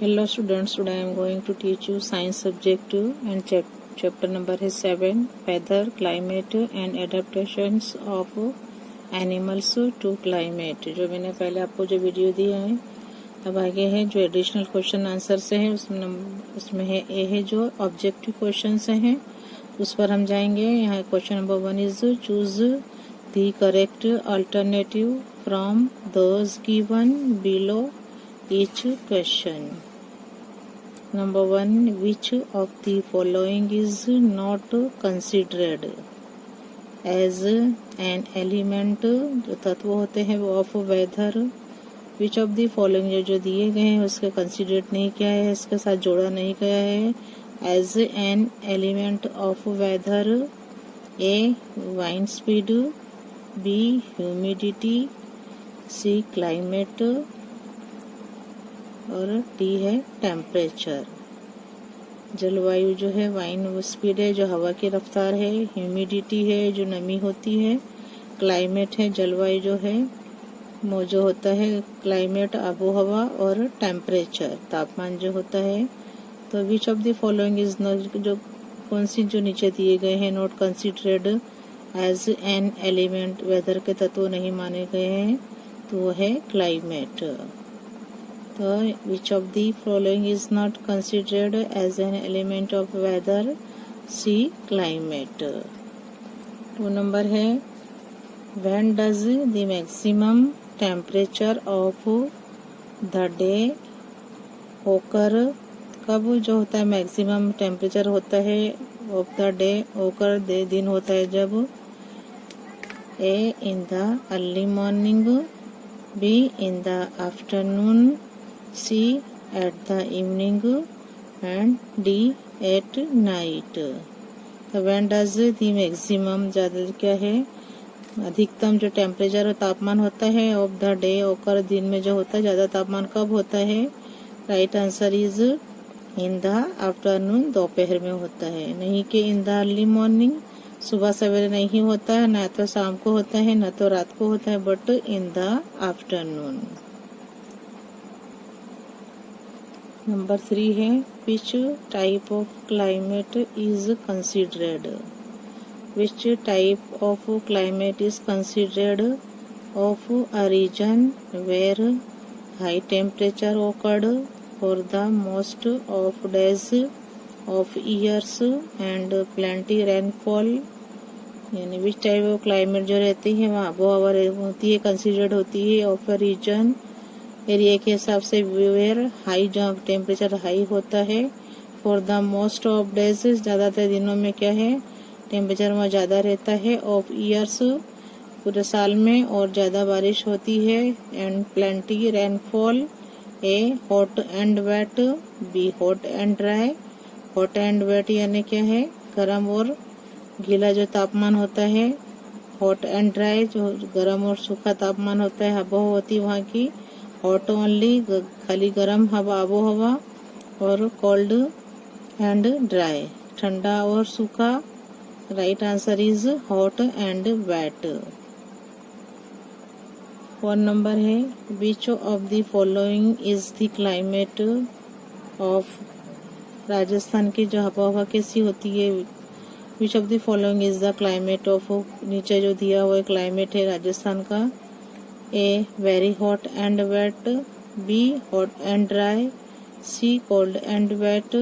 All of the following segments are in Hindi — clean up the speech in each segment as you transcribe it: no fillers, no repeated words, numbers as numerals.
Hello students, today I am going to teach you science subject and chapter number is 7, weather, climate and adaptations of animals to climate। जो मैंने पहले आपको जो वीडियो दिया है, अब आगे है जो एडिशनल क्वेश्चन आंसर से है, उसमें है ए है जो ऑब्जेक्टिव क्वेश्चन से हैं, उस पर हम जाएंगे। यहाँ question number 1 is choose the correct alternative from those given below each question। Number 1, which of the following is not considered as an element, जो तत्व होते हैं वो of weather. Which of the following जो दिए गए हैं उसके कंसिडर्ड नहीं किया है, इसके साथ जोड़ा नहीं गया है as an element of weather. A wind speed, B humidity, C climate और टी है टेम्परेचर। जलवायु जो है वाइन स्पीड है जो हवा की रफ्तार है, ह्यूमिडिटी है जो नमी होती है, क्लाइमेट है जलवायु जो है वो जो होता है क्लाइमेट आबो हवा, और टेम्परेचर तापमान जो होता है। तो which of the following is not, जो कौन सी जो नीचे दिए गए हैं not considered as an element, weather के तत्व नहीं माने गए हैं, तो वो है क्लाइमेट। तो which of the following is not considered as an element of weather? C climate। 2 number है when does the maximum temperature of the day occur? कब जो होता है मैक्सिमम टेम्परेचर होता है ऑफ द डे, ओकर दे दिन होता है जब A in the early morning, B in the afternoon, C at the evening and D at night। तो when does the maximum ज़्यादा क्या है अधिकतम जो टेम्परेचर और तापमान होता है ऑफ द डे ओकर दिन में जो होता है ज़्यादा तापमान कब होता है? Right answer is in the afternoon, दोपहर में होता है, नहीं कि इन द अर्ली मॉर्निंग, सुबह सवेरे नहीं होता है, ना तो शाम को होता है ना तो रात को होता है, but in the afternoon. Number 3 है which type of climate is considered. Which type of climate is considered of a region where high temperature occurred for the most of days of years and plenty rainfall. यानी विच टाइप ऑफ क्लाइमेट जो रहती है वहाँ आबोहवा होती है, कंसिडर्ड होती है ऑफ अ रीजन एरिया के हिसाब से वेयर हाई, जहाँ टेम्परेचर हाई होता है, for the most of days ज़्यादातर दिनों में क्या है टेम्परेचर वहाँ ज़्यादा रहता है, ऑफ ईयर्स पूरे साल में, और ज़्यादा बारिश होती है, and plenty rainfall. A hot and wet, B hot and dry. Hot and wet यानी क्या है गर्म और गीला जो तापमान होता है, हॉट एंड ड्राई जो गर्म और सूखा तापमान होता है हवा होती है वहाँ की, हॉट ओनली खाली गर्म हवा आबो हवा, और कोल्ड एंड ड्राई ठंडा और सूखा। Right answer is hot and wet. 1 number है which of the following is the climate of, Rajasthan की जो हवा हवा कैसी होती है, which of the following is the climate of, नीचे जो दिया हुआ क्लाइमेट है राजस्थान का। A very hot and wet, B hot and dry, C cold and wet,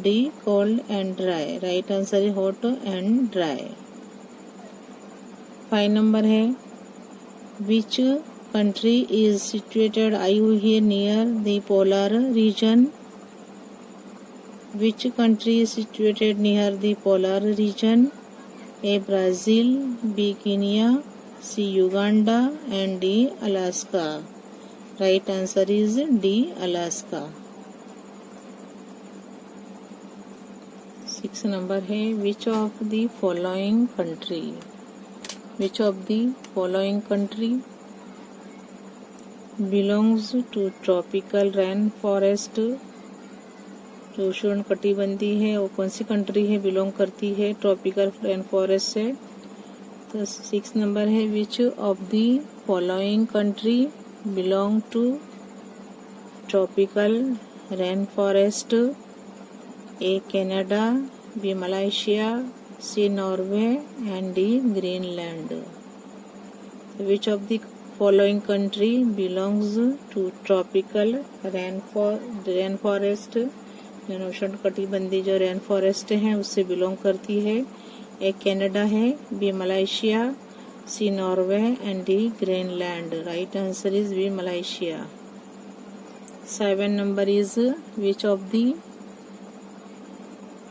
D cold and dry। right answer is hot and dry। 5 number है which country is situated, आई हुई है near the polar region। which country is situated near the polar region? A Brazil, B Kenya, C Uganda and D Alaska। right answer is D Alaska। 6 number है which of the following country, which of the following country belongs to tropical rain forest, जो उष्ण कटिबंधी है वो कौन सी कंट्री है बिलोंग करती है ट्रॉपिकल रेन फॉरेस्ट से। तो 6 नंबर है which of the following country belong to tropical rain forest, A Canada, B Malaysia, C Norway and D Greenland. Which of the following country belongs to tropical rain forest, उष्ण कटिबंधीय जो रेन फॉरेस्ट है उससे बिलोंग करती है। ए कनाडा है, B Malaysia, C Norway and D Greenland. Right answer is B Malaysia. 7 number is which of the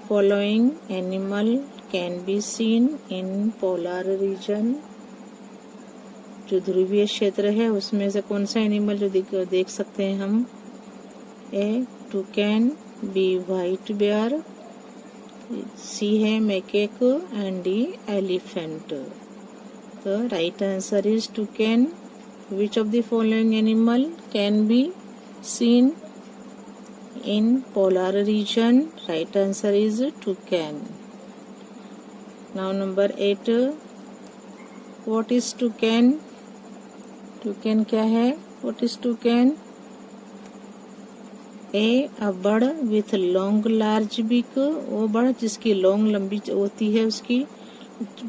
following animal can be seen in polar region, जो ध्रुवीय क्षेत्र है उसमें से कौन सा एनिमल जो देख सकते हैं हम। A toucan, B white bear, C है मैकेक एंड डी एलिफेंट। तो right answer is toucan. Which of the following animal can be seen in polar region, right answer is toucan. Now number 8, what is toucan. Toucan क्या है? What is toucan? A bird with long large beak, वो बर्ड जिसकी लॉन्ग लंबी होती है, उसकी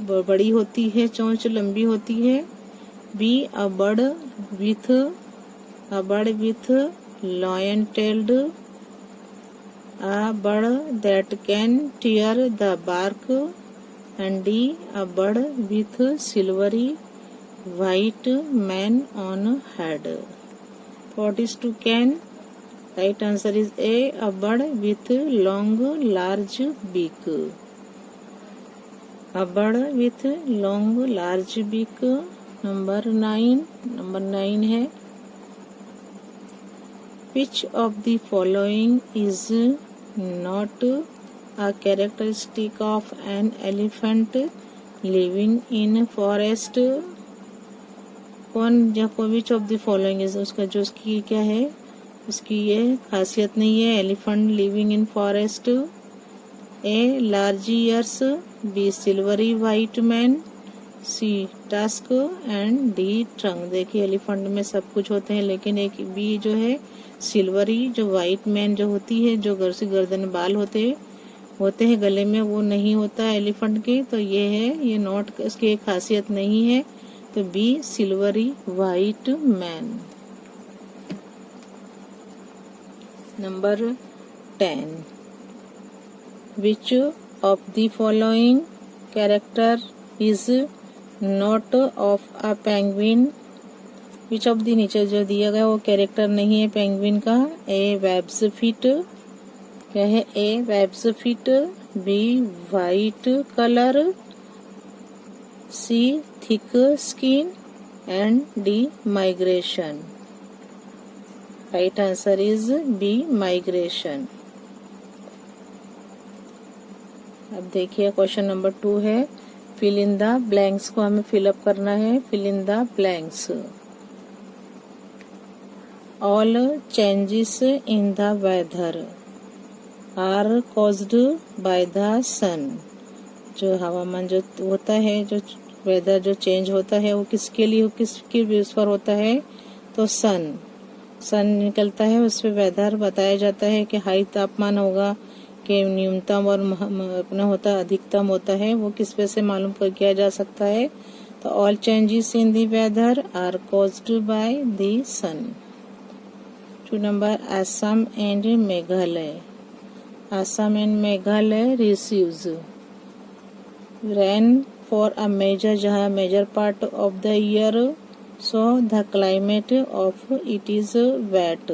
बड़ी होती है, चोंच लंबी होती है। B a bird with lion tailed, a bird that can tear the bark, and D a bird with silvery white man on head. What is toucan? Right answer is a bird with long large beak. A bird with long large beak. Number 9 है, which of the following is not a characteristic of an elephant living in forest? Which of the following is, उसका जो उसकी क्या है, उसकी ये खासियत नहीं है। Elephant living in forest. A large ears, B silvery white man, C tusk and D trunk. देखिए एलिफेंट में सब कुछ होते हैं, लेकिन एक बी जो है सिल्वरी जो व्हाइट मैन जो होती है, जो गर्दन बाल होते हैं गले में, वो नहीं होता एलिफेंट के। तो ये है, ये नॉट, इसकी एक खासियत नहीं है। तो B silvery white man. Number 10, which of the following character is not of a penguin. Which of the, नीचे जो दिया गया वो कैरेक्टर नहीं है पेंगुइन का। ए वेब्स फीट, क्या है? A webs feet, B white colour, C thick skin and D migration. Right answer is B migration. अब देखिए क्वेश्चन नंबर 2 है, फिल इन द ब्लैंक्स को हमें फिलअप करना है। Fill in the blanks. All changes in the weather are caused by the sun. जो हवामान जो होता है, जो वेदर जो चेंज होता है, वो किसके लिए, किसके बेस पर होता है? तो सन निकलता है, उस पर वेदर बताया जाता है कि हाई तापमान होगा, कि न्यूनतम और अपना होता अधिकतम होता है, वो किस पे से मालूम किया जा सकता है? तो all changes in the weather are caused by the sun. 2 number, Assam and Meghalaya. Assam and Meghalaya receives rain for a major part of the year, so the climate of it is wet.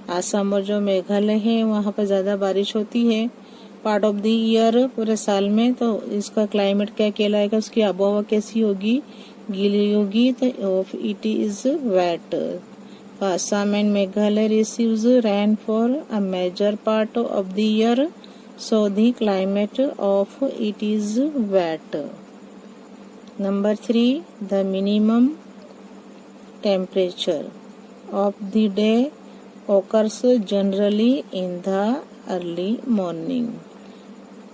Assam और जो मेघालय है वहाँ पर ज्यादा बारिश होती है पार्ट ऑफ द ईयर, पूरे साल में। तो इसका क्लाइमेट क्या कहलाएगा, उसकी आबोहवा कैसी होगी? गीली होगी। तो of it is wet. Assam and Meghalaya receives rain for a major part of the year, so the climate of it is wet. Number 3, the minimum temperature of the day occurs generally in the early morning.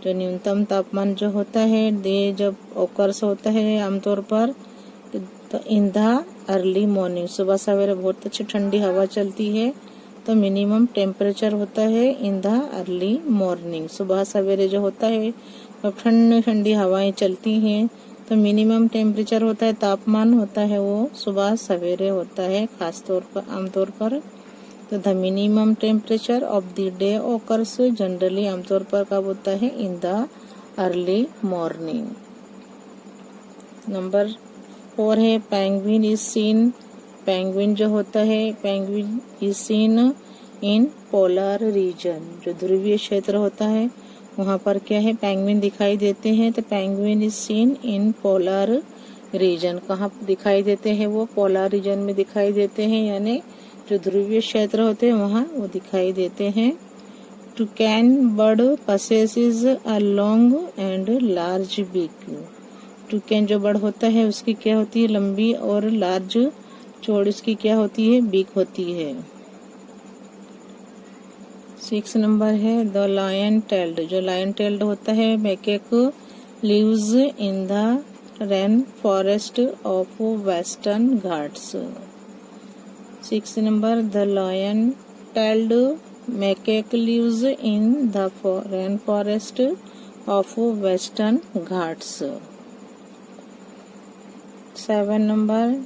जो न्यूनतम तापमान जो होता है डे जब occurs होता है आमतौर पर, तो in the early morning, सुबह सवेरे बहुत अच्छी ठंडी हवा चलती है, तो मिनिमम टेम्परेचर होता है इन द अर्ली मॉर्निंग, सुबह सवेरे जो होता है जब ठंडी ठंडी हवाएं चलती हैं तो मिनिमम टेम्परेचर होता है, तापमान होता है वो सुबह सवेरे होता है खास तौर पर, आमतौर पर। तो the minimum temperature of the day occurs generally, आमतौर पर कब होता है, इन द अर्ली मॉर्निंग। नंबर 4 है पेंगुइन इज सीन। पेंगुइन जो होता है, penguin is seen in polar region, जो ध्रुवीय क्षेत्र होता है वहाँ पर क्या है, पेंगुइन दिखाई देते हैं। तो penguin is seen in polar reason, कहाँ दिखाई देते हैं, वो पोलर रीजन में दिखाई देते हैं, यानी जो ध्रुवीय क्षेत्र होते हैं वहाँ वो दिखाई देते हैं। Toucan bird possesses a long and large beak। Toucan जो बर्ड होता है उसकी क्या होती है, लंबी और लार्ज चौड़ी उसकी क्या होती है, बीक होती है। 6 नंबर है द लायन टेल्ड। जो लायन टेल्ड होता है macaque lives in the rain forest of Western Ghats. 6 number the lion tailed macaque lives in the rain forest of Western Ghats. 7 number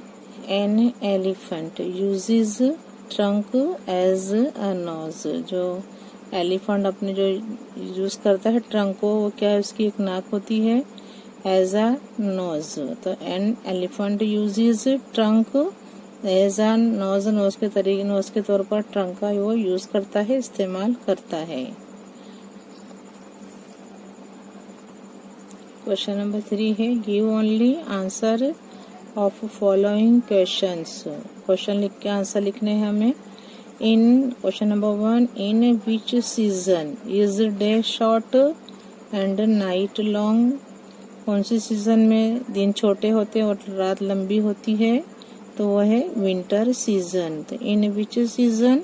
an elephant uses trunk as a nose. जो एलिफेंट अपने जो यूज करता है ट्रंक को, वो क्या है, उसकी एक नाक होती है, एज अ नोज। तो an elephant uses trunk as a nose, nose के तौर पर ट्रंक का वो यूज करता है, इस्तेमाल करता है। क्वेश्चन नंबर 3 है give only answer of following questions. Question लिख के आंसर लिखने हैं हमें। In question number 1, in which season is day short and night long. कौन सी सीजन में दिन छोटे होते हैं और रात लंबी होती है, तो वह है विंटर सीजन। तो in which season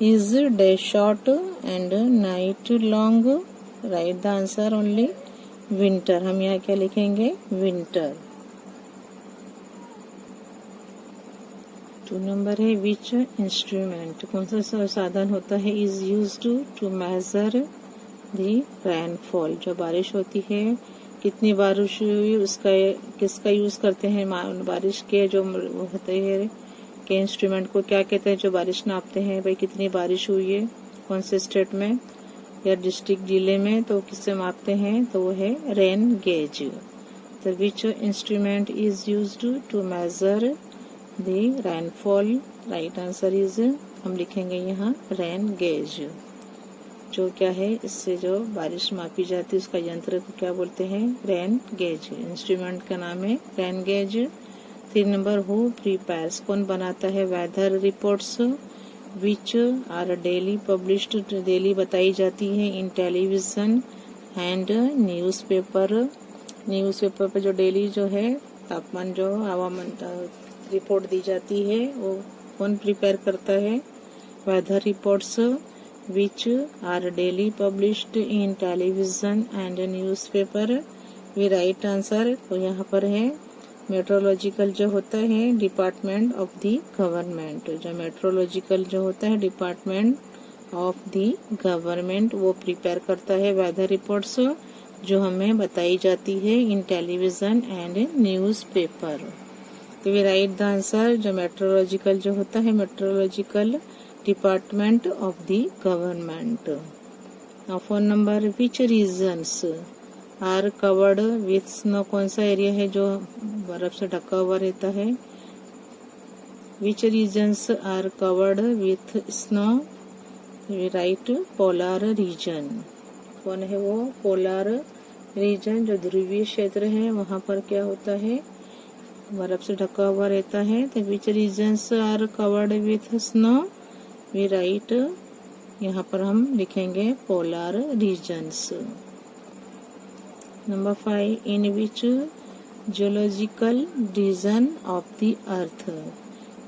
is day short and night long, right the answer only winter. हम यहाँ क्या लिखेंगे, विंटर। 2 नंबर है विच इंस्ट्रूमेंट, कौन सा साधन होता है, is used to measure the rainfall. जो बारिश होती है, कितनी बारिश हुई, उसका किसका यूज करते हैं, बारिश के जो होते हैं के इंस्ट्रूमेंट को क्या कहते हैं, जो बारिश नापते हैं, भाई कितनी बारिश हुई है, कौन से स्टेट में या डिस्ट्रिक्ट जिले में, तो किससे मापते हैं, तो वो है रेन गेज। तो which instrument is used to measure the rainfall, right answer is, हम लिखेंगे यहाँ रेन गेज। जो क्या है, इससे जो बारिश मापी जाती है उसका यंत्र को क्या बोलते हैं, रेन गेज। इंस्ट्रूमेंट का नाम है rain gauge. 3 number who prepares, कौन बनाता है weather reports which are daily published, daily बताई जाती है in television and newspaper. Newspaper पे जो डेली जो है तापमान जो हवामान रिपोर्ट दी जाती है वो कौन प्रिपेयर करता है, weather reports which are daily published in television and newspaper. We write answer, तो यहाँ पर है मेट्रोलॉजिकल जो होता है डिपार्टमेंट ऑफ द गवर्नमेंट। जो मेट्रोलॉजिकल जो होता है डिपार्टमेंट ऑफ द गवर्नमेंट, वो प्रिपेयर करता है वेदर रिपोर्ट्स जो हमें बताई जाती है इन टेलीविजन एंड न्यूज़पेपर। तो वी राइट द आंसर, जो मेट्रोलॉजिकल जो होता है meteorological department of the government. 4 number which regions are covered with snow, कौन सा एरिया है जो बर्फ से ढका हुआ रहता है, which regions are covered with snow, right polar region. कौन है वो, पोलर रीजन, जो ध्रुवीय क्षेत्र है वहाँ पर क्या होता है, बर्फ से ढका हुआ रहता है। तो which regions are covered with snow, we write, यहाँ पर हम लिखेंगे polar regions. Number 5, in which geological region of the earth,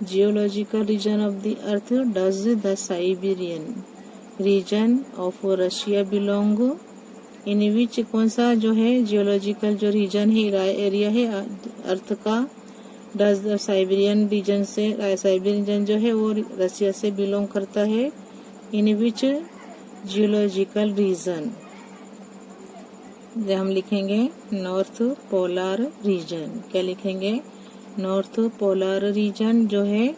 geological region of the earth does the Siberian region of Russia belong. In which, कौन सा जो है जियोलॉजिकल जो रीजन है, एरिया है अर्थ का, डज द साइबेरियन रीजन से, साइबेरियन रीजन जो है वो रशिया से बिलोंग करता है, इन विच जियोलॉजिकल रीजन, हम लिखेंगे नॉर्थ पोलर रीजन। क्या लिखेंगे? नॉर्थ पोलर रीजन जो है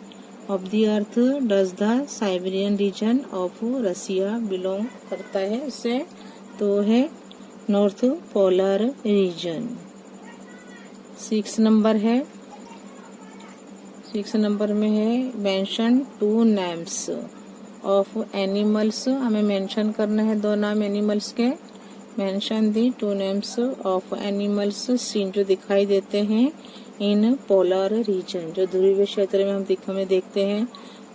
of the earth does the Siberian region of Russia belong करता है इससे, तो है नॉर्थ पोलर रीजन। 6 नंबर है, 6 नंबर में है मेंशन 2 नेम्स ऑफ एनिमल्स। हमें मेंशन करना है 2 नाम एनिमल्स के। Mention the 2 names of animals seen जो दिखाई देते हैं इन पोलर रीजन, जो ध्रुवीय क्षेत्र में हमें देखते हैं।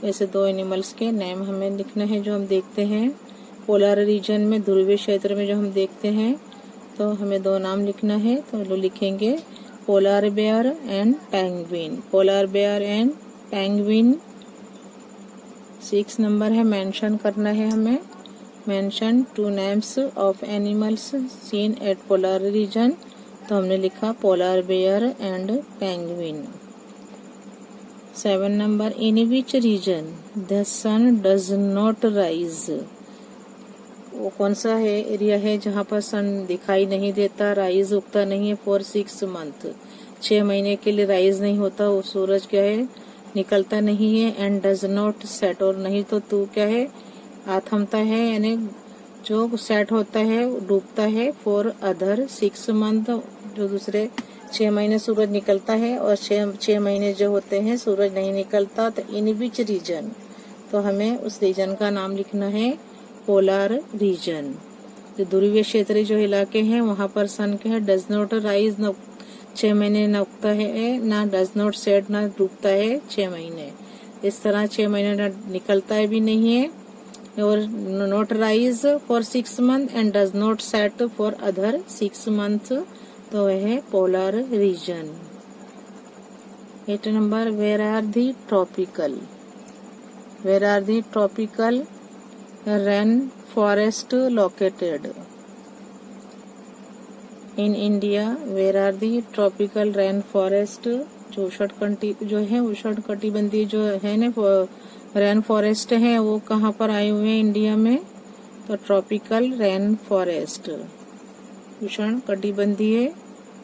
ऐसे 2 एनिमल्स के नेम हमें लिखना है जो हम देखते हैं पोलर रीजन में, ध्रुवीय क्षेत्र में जो हम देखते हैं। तो हमें 2 नाम लिखना है, तो lo लिखेंगे polar bear and penguin. Polar bear and penguin. 6 number है मेंशन करना है हमें, mention 2 names of animals seen at polar region, तो हमने लिखा polar bear and penguin. 7 number in which region the sun does not rise. वो कौन सा है एरिया है जहाँ पर सन दिखाई नहीं देता, राइज उगता नहीं है फॉर 6 मंथ, 6 महीने के लिए राइज नहीं होता, वो सूरज क्या है निकलता नहीं है। एंड डज नॉट सेट, और नहीं तो तू क्या है आथमता है, यानी जो सेट होता है डूबता है फॉर अदर 6 मंथ, जो दूसरे 6 महीने सूरज निकलता है और 6 महीने जो होते हैं सूरज नहीं निकलता। तो इन विच रीजन, तो हमें उस रीजन का नाम लिखना है पोलर रीजन। जो ध्रुवीय क्षेत्र जो इलाके हैं वहाँ पर सन क्या है डज नॉट राइज, न 6 महीने न उगता है, ना डज नॉट सेट, ना डूबता है 6 महीने। इस तरह 6 महीने न निकलता है भी नहीं है, और not rise for 6 month and does not set for other 6 month, तो वह है polar region. 8 number where are the tropical, where are the tropical rain forest located in India. Where are the tropical rain forest, जो उष्ण कटिबंधीय जो है ना रेन फॉरेस्ट है वो कहाँ पर आए हुए हैं इंडिया में, तो ट्रॉपिकल रेन फॉरेस्ट, उष्ण कटिबंधीय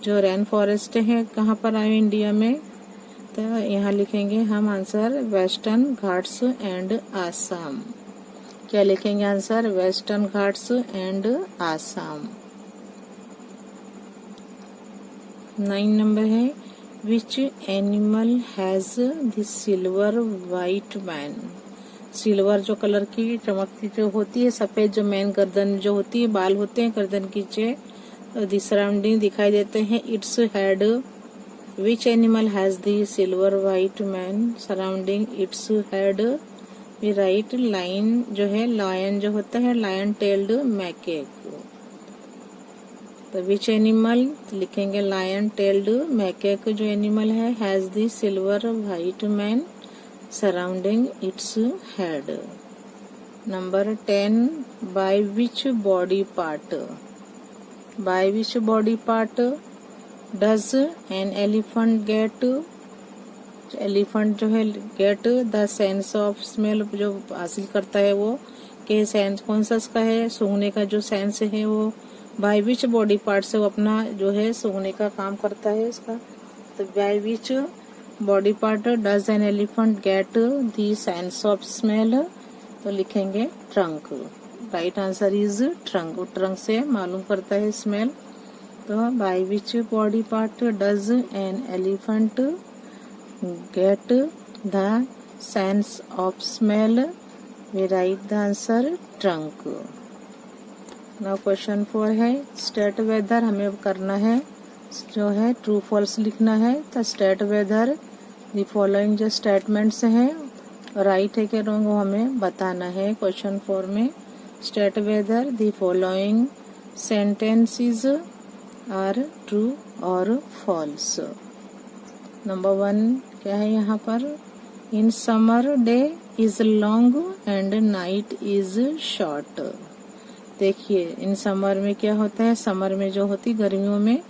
जो रेन फॉरेस्ट है कहाँ पर आए इंडिया में, तो यहाँ लिखेंगे हम answer Western Ghats and Assam. क्या लिखेंगे answer? Western Ghats and Assam. 9 number है which animal has the silver white mane. Silver जो कलर की चमकती जो होती है, सफेद जो मैन गर्दन जो होती है, बाल होते हैं गर्दन की द सराउंडिंग दिखाई देते हैं its head. Which animal has the silver white man surrounding its head. Right line जो है लायन जो होता है लायन टेल्ड मैकेक, तो विच एनिमल लिखेंगे लायन टेल्ड मैकेक जो एनिमल है has the silver white man surrounding its head. Number 10 by which body part, by which body part does an elephant get, elephant जो है get the sense of smell, जो हासिल करता है वो के सेंस कौन सा इसका है सूंघने का जो सेंस है वो बाय विच बॉडी पार्ट से वो अपना जो है सूंघने का काम करता है इसका। तो bye which body part does an elephant gate the sense of smell, तो लिखेंगे trunk. Right answer is trunk, trunk से मालूम करता है स्मेल। तो bye which body part does an elephant get the sense of smell, we write the answer trunk। now question 4 है स्टेट वेदर, हमें करना है जो है ट्रू फॉल्स लिखना है। तो स्टेट वेदर द फॉलोइंग जो स्टेटमेंट्स हैं राइट है कि रॉन्ग वो हमें बताना है क्वेश्चन 4 में। State whether the following sentences are true और फॉल्स। नंबर 1 क्या है यहाँ पर, in summer day is long and night is short. देखिए इन समर में क्या होता है, समर में जो होती गर्मियों में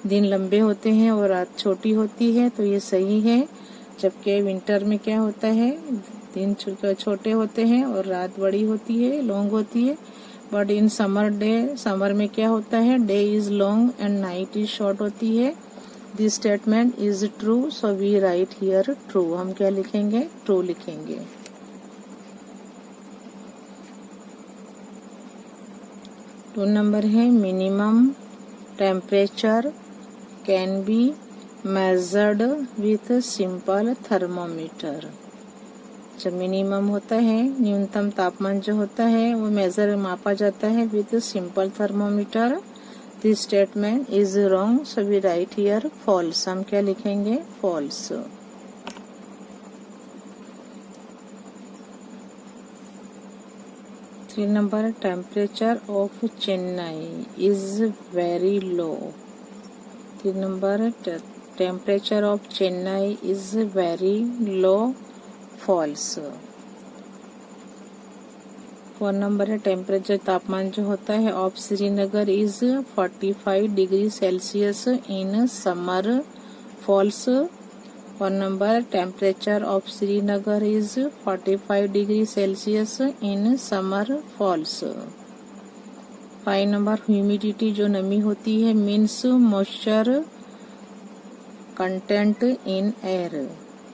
दिन लंबे होते हैं और रात छोटी होती है, तो ये सही है। जबकि विंटर में क्या होता है दिन छोटे होते हैं और रात बड़ी होती है, लॉन्ग होती है। बट इन समर में क्या होता है, day is long and night is short होती है। This statement is true, so we write here true. हम क्या लिखेंगे, ट्रू लिखेंगे। टू नंबर है minimum temperature can be measured with simple thermometer. जब मिनिमम होता है, न्यूनतम तापमान जो होता है वो मेजर मापा जाता है with simple thermometer. This statement is wrong, so we write here false. हम क्या लिखेंगे, false. Three number temperature of Chennai is very low. तीन number temperature of Chennai is very low, false. 4 number है टेम्परेचर तापमान जो होता है of Srinagar is 45 degree Celsius in summer, false. 1 number temperature of Srinagar is 45 degree Celsius in summer, false. 5 number humidity जो नमी होती है means moisture content in air.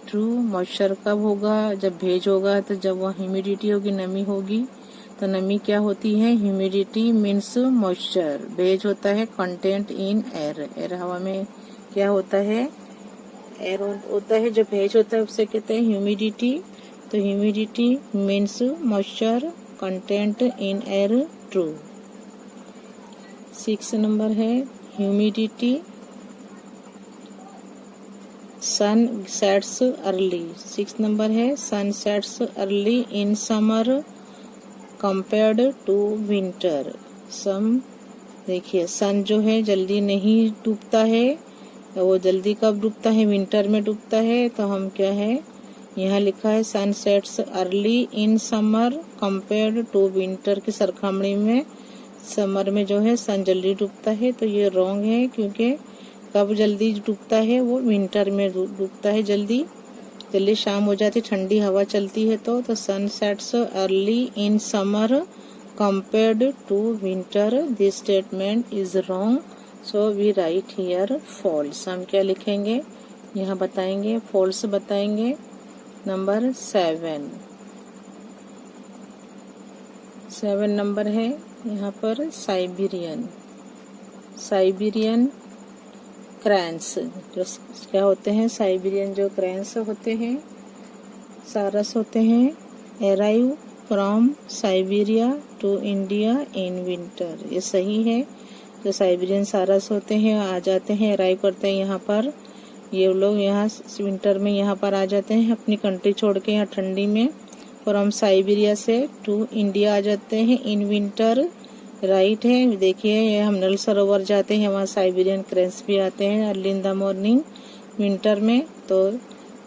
True. Moisture कब होगा, जब भेज होगा, तो जब वह ह्यूमिडिटी होगी, नमी होगी। तो नमी क्या होती है, ह्यूमिडिटी मीन्स मॉइस्चर। भेज होता है कंटेंट इन एयर। एयर हवा में क्या होता है, एयर होता है, जो भेज होता है उसे कहते हैं ह्यूमिडिटी। तो humidity means moisture content in air, true. 6 number है humidity sun sets early. 6 number है sun sets early in summer compared to winter. देखिए सन जो है जल्दी नहीं डूबता है, वो जल्दी कब डूबता है, विंटर में डूबता है। तो हम क्या है, यहाँ लिखा है sun sets early in summer compared to winter की सरखामणी में समर में जो है सन जल्दी डूबता है। तो ये रॉन्ग है, क्योंकि कब जल्दी डूबता है, वो विंटर में डूबता है। जल्दी शाम हो जाती, ठंडी हवा चलती है। तो sun sets early in summer compared to winter. This statement is wrong, so we write here false. हम क्या लिखेंगे, यहाँ बताएंगे, फॉल्स बताएंगे। नंबर 7 नंबर है यहाँ पर साइबेरियन क्रैंस। जो क्या होते हैं, साइबेरियन जो क्रैंस होते हैं, सारस होते हैं। Arrive from Siberia to India in winter. ये सही है। जो साइबेरियन सारस होते हैं आ जाते हैं, अराइव करते हैं यहाँ पर। ये लोग यहाँ विंटर में यहाँ पर आ जाते हैं, अपनी कंट्री छोड़ के यहाँ ठंडी में। फ्रॉम साइबेरिया से टू इंडिया आ जाते हैं इन विंटर, राइट है। देखिए ये हम नल सरोवर जाते हैं, वहाँ साइबेरियन क्रैंस भी आते हैं early in the morning winter में। तो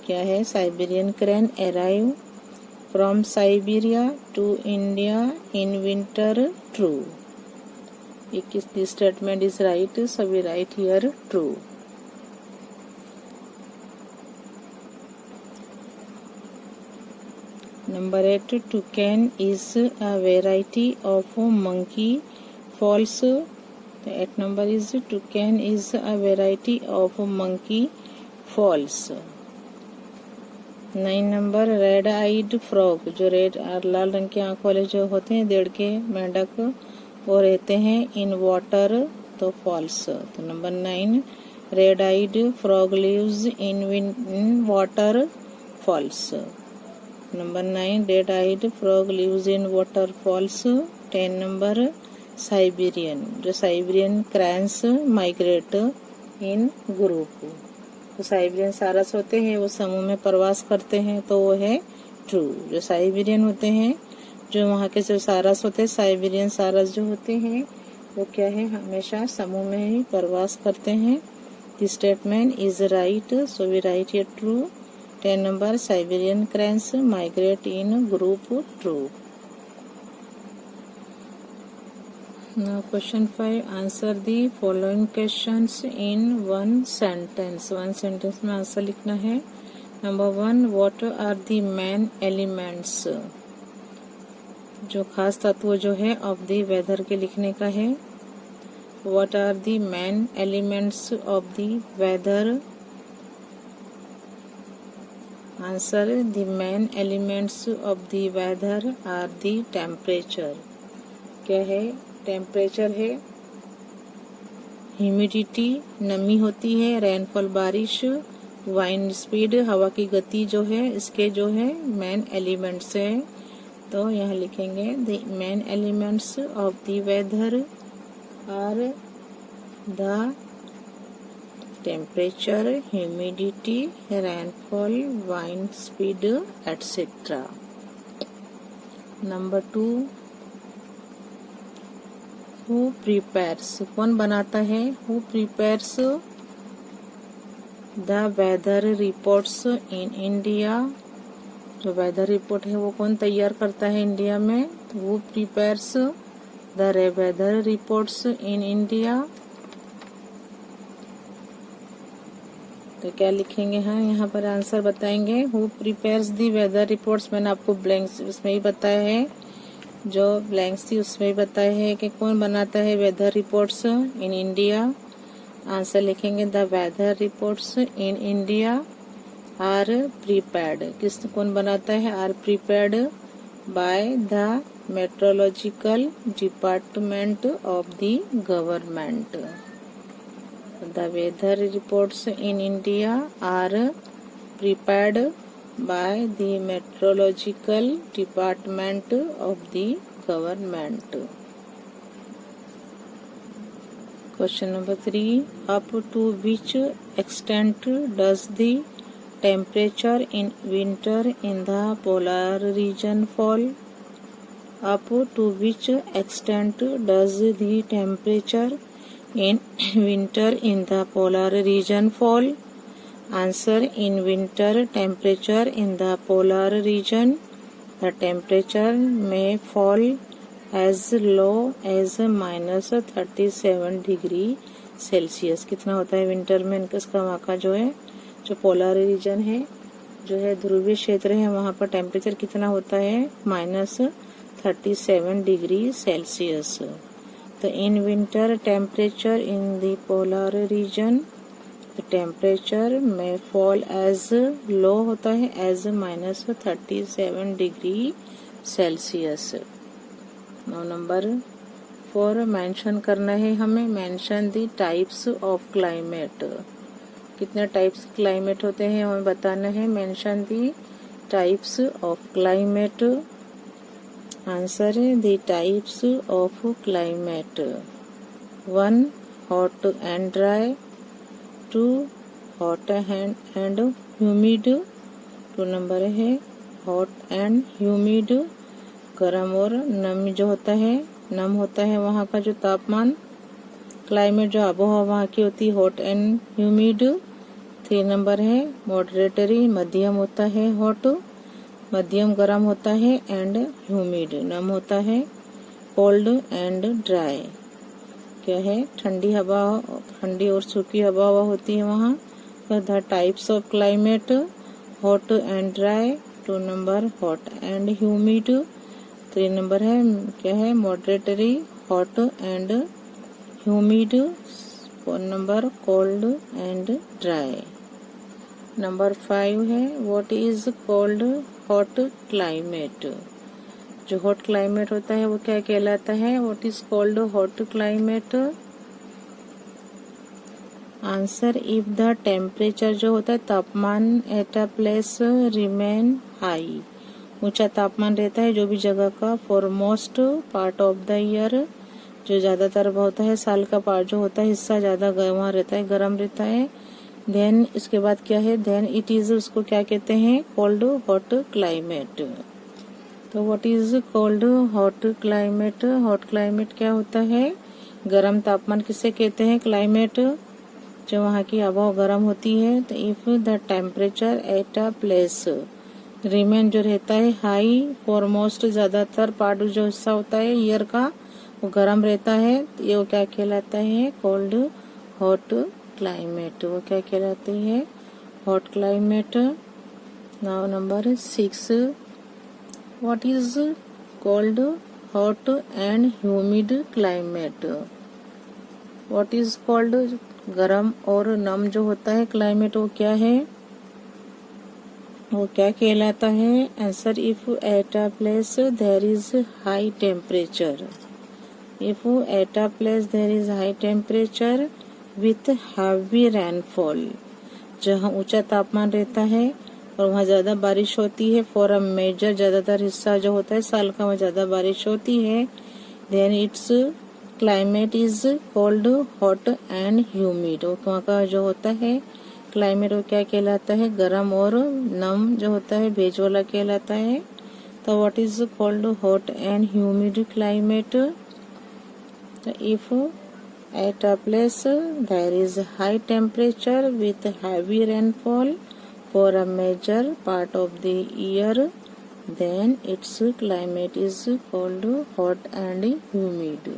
क्या है, Siberian crane arrive from Siberia to India in winter, true. This statement is right, so we write here true. Number 8 toucan is a variety of monkey, false। 8 number is toucan is a variety of monkey, false। 9 number red eyed frog. जो रेड और लाल रंग के आंख वाले जो होते हैं देड़के, मेंढक, वो रहते हैं इन वाटर, तो फॉल्स। तो number 9 red eyed frog lives in water, false. Number 9 red eyed frog lives in water, false. 10 number Siberian. जो Siberian cranes migrate in group. तो साइबेरियन सारस होते हैं, वो समूह में प्रवास करते हैं, तो वो है ट्रू। जो साइबेरियन होते हैं, जो वहाँ के जो सारस होते हैं, साइबेरियन सारस जो होते हैं, वो क्या है, हमेशा समूह में ही प्रवास करते हैं। This statement is right, so we write here true. 10 number Siberian cranes migrate in group, true. Now question 5, answer the following questions in one sentence। one sentence में आंसर लिखना है। Number 1, what are the main elements, जो खास तत्व जो है ऑफ द वेदर के लिखने का है। What are the main elements of the weather, answer the main elements of the weather are the temperature. क्या है? टेम्परेचर है, ह्यूमिडिटी नमी होती है, रेनफॉल बारिश, वाइंड स्पीड हवा की गति जो है, इसके जो है मेन एलिमेंट्स है। तो यहाँ लिखेंगे the main elements of the weather are the temperature, humidity, rainfall, wind speed etcetera. Number 2, who prepares, कौन बनाता है? Who prepares the weather reports in India, जो वेदर रिपोर्ट है वो कौन तैयार करता है इंडिया में? Who prepares the weather reports in India. तो क्या लिखेंगे? हाँ, यहाँ पर आंसर बताएंगे। Who prepares the weather reports, मैंने आपको ब्लैंक्स उसमें ही बताया है, जो ब्लैंक्स थी उसमें ही बताया है कि कौन बनाता है weather reports in India. Answer लिखेंगे the weather reports in India are prepared, कौन बनाता है? Are prepared by the meteorological department of the government. The weather reports in India are prepared by the meteorological department of the government. Question number 3, up to which extent does the temperature in winter in the polar region fall? Up to which extent does the temperature in winter in the polar region fall? Answer, in winter temperature in the polar region, the temperature may fall as low as -37 degree Celsius. कितना होता है विंटर में? इसका वहाँ का जो है, जो पोलर रीजन है, जो है ध्रुवीय क्षेत्र है, वहाँ पर टेम्परेचर कितना होता है? -37 डिग्री सेल्सियस। तो in winter temperature in the polar region the temperature may fall as low होता है as -37 degree Celsius. Number 4, mention करना है हमें। Mention the types of climate, कितने टाइप्स क्लाइमेट होते हैं हमें बताना है। Mention the types of climate. Answer the types of climate. 1, hot and dry. 2, hot and humid. 2 number है हॉट एंड ह्यूमिड, गर्म और नम जो होता है, नम होता है वहाँ का जो तापमान, क्लाइमेट जो आबोहवा वहाँ की होती है, हॉट एंड ह्यूमिड। 3 नंबर है मॉडरेटरी, मध्यम होता है हॉट, मध्यम गर्म होता है, एंड ह्यूमिड नम होता है। कोल्ड एंड ड्राई, क्या है? ठंडी हवा, ठंडी और सूखी हवा होती है वहाँ। The types of climate, hot and dry. 2 number hot and humid. 3 number है क्या है? Moderately, hot and humid. 4 number cold and dry. Number 5 है what is called hot climate, जो हॉट क्लाइमेट होता है वो क्या कहलाता है? What is called hot climate. Answer, if the temperature जो होता है तापमान at a place remain high, ऊंचा तापमान रहता है जो भी जगह का, for most part of the year, जो ज्यादातर होता है साल का पार्ट जो होता है हिस्सा ज्यादा वहाँ रहता है, गर्म रहता है। देन इसके बाद क्या है? देन इट इज, उसको क्या कहते हैं? Called hot climate. तो what is called hot climate. Hot climate क्या होता है? गर्म तापमान किसे कहते हैं? क्लाइमेट, जो वहाँ की आबोहवा गर्म होती है। तो if the temperature at a place remain, जो रहता है हाई, फॉरमोस्ट ज्यादातर पार्ट जो हिस्सा होता है ईयर का वो गर्म रहता है, तो ये वो क्या कहलाता है? Called hot climate. वो क्या कहलाती है? Hot climate. Now number 6. What is called hot and humid climate? What is called गर्म और नम जो होता है क्लाइमेट, वो क्या है, वो क्या कहलाता है? Answer, if at a place there is high temperature, if at a place there is high temperature with heavy rainfall, जहाँ ऊंचा तापमान रहता है और वहाँ ज्यादा बारिश होती है, फॉर अ मेजर, ज्यादातर हिस्सा जो होता है साल का वहाँ ज्यादा बारिश होती है, then its climate is called hot and humid. वहाँ का जो होता है क्लाइमेट वो क्या कहलाता है? गर्म और नम जो होता है, भेज वाला कहलाता है। तो what is called hot and humid climate? If at a place there is high temperature with heavy rainfall for a major part of the year, then its climate is called hot and humid.